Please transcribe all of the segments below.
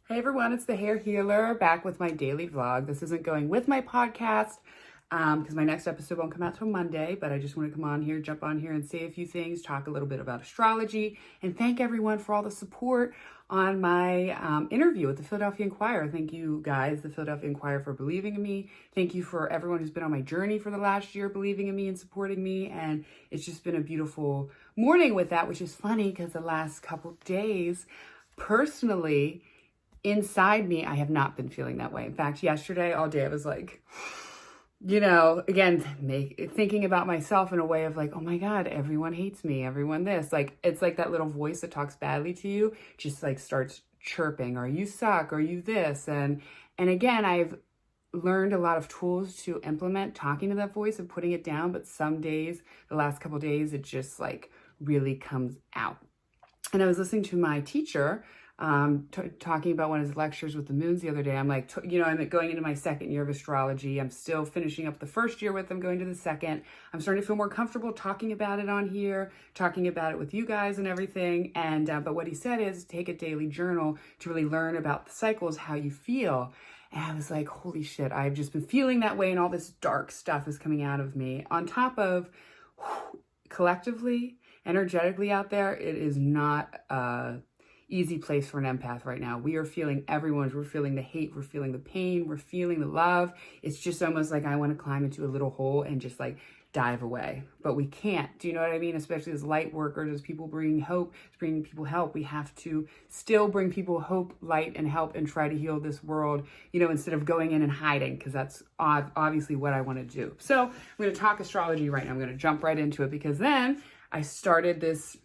Hey everyone, it's the Hair Healer back with my daily vlog. This isn't going with my podcast because my next episode won't come out till Monday, but I just want to come on here, jump on here and say a few things, talk a little bit about astrology, and thank everyone for all the support on my interview with the Philadelphia Inquirer. Thank you guys, the Philadelphia Inquirer, for believing in me. Thank you for everyone who's been on my journey for the last year, believing in me and supporting me. And it's just been a beautiful morning with that, which is funny because the last couple days, personally, inside me, I have not been feeling that way. In fact, yesterday, all day, I was like, again, thinking about myself in a way of like, oh my God, everyone hates me, everyone this. Like, it's like that little voice that talks badly to you, just like starts chirping, or you suck, or you this. And again, I've learned a lot of tools to implement talking to that voice and putting it down. But some days, the last couple of days, it just like really comes out. And I was listening to my teacher talking about one of his lectures with the moons the other day. I'm like, I'm going into my second year of astrology. I'm still finishing up the first year with them, going to the second. I'm starting to feel more comfortable talking about it on here, talking about it with you guys and everything. And but what he said is take a daily journal to really learn about the cycles, how you feel. And I was like, holy shit, I've just been feeling that way, and all this dark stuff is coming out of me. On top of collectively, energetically out there, it is not easy place for an empath right now. We are feeling we're feeling the hate, we're feeling the pain, we're feeling the love. It's just almost like I want to climb into a little hole and just like dive away, but we can't. Do you know what I mean? Especially as light workers, as people bring hope, bringing people help, we have to still bring people hope, light, and help, and try to heal this world, instead of going in and hiding, because that's obviously what I want to do. So I'm going to talk astrology right now. I'm going to jump right into it, because then I started this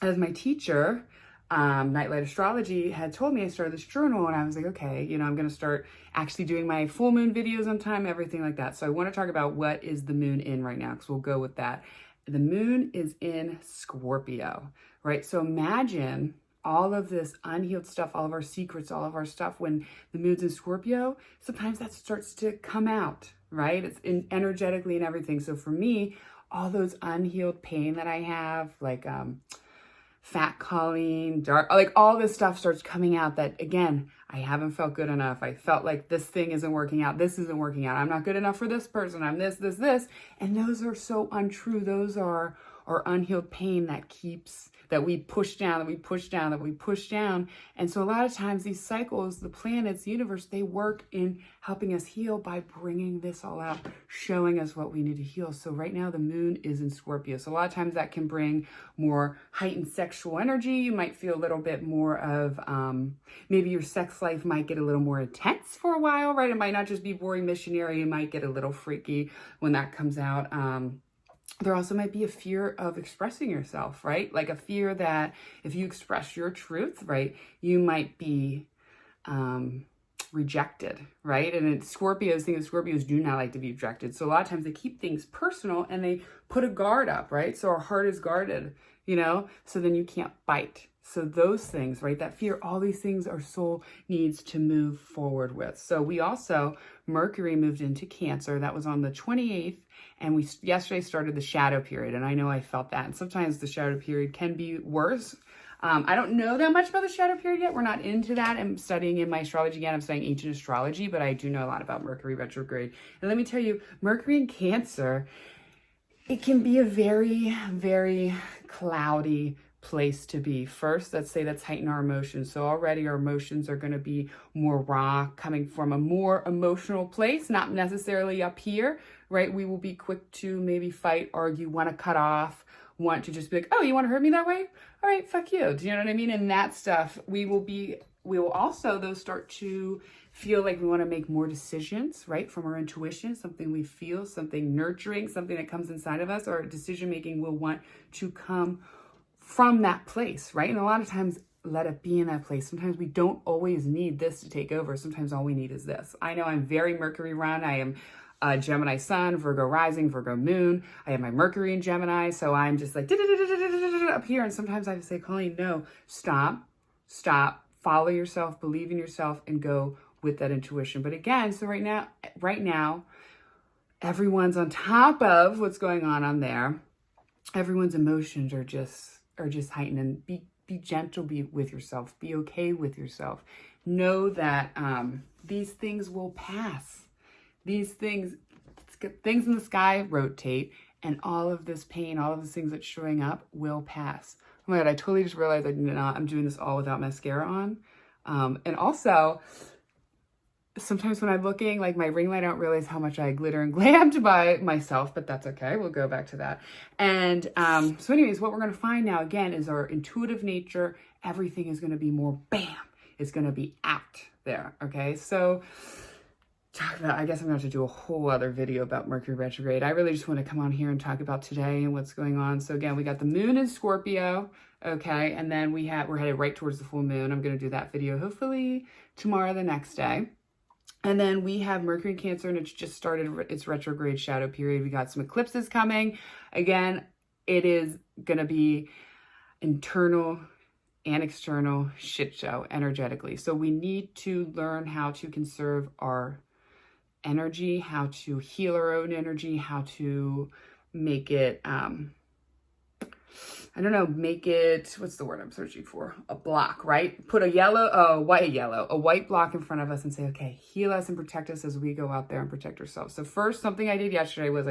as my teacher, Nightlight Astrology, had told me. I started this journal, and I was like, okay, I'm going to start actually doing my full moon videos on time, everything like that. So I want to talk about what is the moon in right now, because we'll go with that. The moon is in Scorpio, right? So imagine all of this unhealed stuff, all of our secrets, all of our stuff. When the moon's in Scorpio, sometimes that starts to come out, right? It's energetically and everything. So for me, all those unhealed pain that I have, like fat calling, dark, like all this stuff starts coming out that, again, I haven't felt good enough. I felt like this thing isn't working out. This isn't working out. I'm not good enough for this person. I'm this. And those are so untrue. Those are our unhealed pain that we push down. And so a lot of times these cycles, the planets, the universe, they work in helping us heal by bringing this all out, showing us what we need to heal. So right now the moon is in Scorpio. So a lot of times that can bring more heightened sexual energy. You might feel a little bit more of, maybe your sex life might get a little more intense for a while, right? It might not just be boring missionary. It might get a little freaky when that comes out. There also might be a fear of expressing yourself, right? Like a fear that if you express your truth, right, you might be rejected, right? And Scorpios do not like to be rejected. So a lot of times they keep things personal and they put a guard up, right? So our heart is guarded, so then you can't bite. So those things, right, that fear, all these things our soul needs to move forward with. So we also, Mercury moved into Cancer. That was on the 28th. And we yesterday started the shadow period. And I know I felt that. And sometimes the shadow period can be worse. I don't know that much about the shadow period yet. We're not into that. I'm studying in my astrology again. I'm studying ancient astrology, but I do know a lot about Mercury retrograde. And let me tell you, Mercury in Cancer, it can be a very, very cloudy place to be. First, let's say that's heighten our emotions. So already our emotions are going to be more raw, coming from a more emotional place, not necessarily up here, right? We will be quick to maybe fight, argue, want to cut off, want to just be like, oh, you want to hurt me that way? All right, fuck you. Do you know what I mean? And that stuff, we will also, though, start to feel like we want to make more decisions, right? From our intuition, something we feel, something nurturing, something that comes inside of us. Our decision making will want to come from that place, right? And a lot of times, let it be in that place. Sometimes we don't always need this to take over. Sometimes all we need is this. I know I'm very Mercury run. I am Gemini sun, Virgo rising, Virgo moon. I have my Mercury in Gemini. So I'm just like up here. And sometimes I have to say, Colleen, no, stop, follow yourself, believe in yourself, and go with that intuition. But again, so right now, everyone's on top of what's going on there. Everyone's emotions are just heightened, and be be gentle with yourself. Be okay with yourself. Know that these things will pass. These things in the sky rotate, and all of this pain, all of these things that's showing up will pass. Oh my God, I totally just realized I'm doing this all without mascara on. And also, sometimes when I'm looking, like my ring light, I don't realize how much I glitter and glammed by myself, but that's okay. We'll go back to that. And so anyways, what we're going to find now, again, is our intuitive nature. Everything is going to be more bam. It's going to be out there, okay? So I guess I'm going to have to do a whole other video about Mercury retrograde. I really just want to come on here and talk about today and what's going on. So again, we got the moon in Scorpio, okay? And then we're headed right towards the full moon. I'm going to do that video hopefully tomorrow, the next day. And then we have Mercury in Cancer, and it's just started its retrograde shadow period. We got some eclipses coming. Again, it is going to be internal and external shit show energetically. So we need to learn how to conserve our energy, how to heal our own energy, how to make it, make it, what's the word I'm searching for? A block, right? Put a white block in front of us and say, okay, heal us and protect us as we go out there and protect ourselves. So first, something I did yesterday was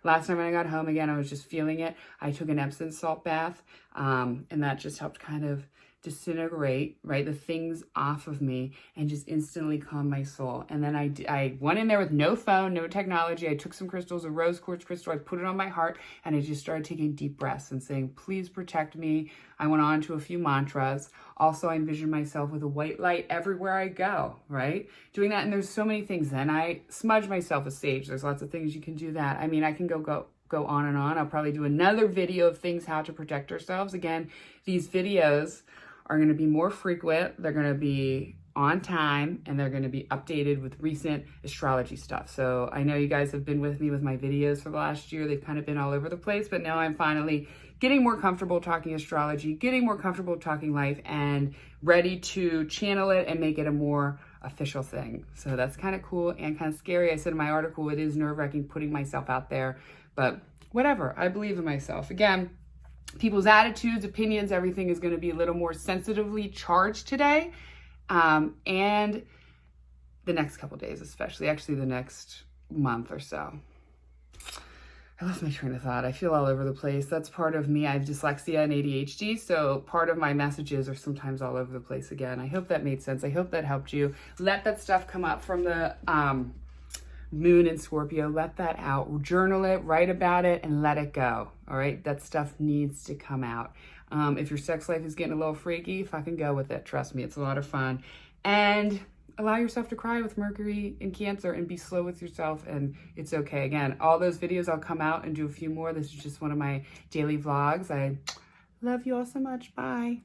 last time when I got home, again, I was just feeling it. I took an Epsom salt bath, and that just helped kind of disintegrate, right, the things off of me and just instantly calm my soul. And then I went in there with no phone, no technology. I took some crystals, a rose quartz crystal, I put it on my heart, and I just started taking deep breaths and saying, please protect me. I went on to a few mantras. Also, I envisioned myself with a white light everywhere I go, right? Doing that, and there's so many things. Then I smudge myself with sage. There's lots of things you can do that. I mean, I can go on and on. I'll probably do another video of things, how to protect ourselves. Again, these videos are going to be more frequent, they're going to be on time, and they're going to be updated with recent astrology stuff. So I know you guys have been with me with my videos for the last year. They've kind of been all over the place, but now I'm finally getting more comfortable talking astrology, getting more comfortable talking life, and ready to channel it and make it a more official thing. So that's kind of cool and kind of scary. I said in my article, it is nerve-wracking putting myself out there, but whatever, I believe in myself. Again, people's attitudes, opinions, everything is going to be a little more sensitively charged today. And the next couple days, especially, actually the next month or so. I lost my train of thought. I feel all over the place. That's part of me. I have dyslexia and ADHD, so part of my messages are sometimes all over the place again. I hope that made sense. I hope that helped you. Let that stuff come up from the moon in Scorpio. Let that out. Journal it, write about it, and let it go. All right? That stuff needs to come out. If your sex life is getting a little freaky, fucking go with it. Trust me, it's a lot of fun. And allow yourself to cry with Mercury in Cancer and be slow with yourself, and it's okay. Again, all those videos, I'll come out and do a few more. This is just one of my daily vlogs. I love you all so much. Bye.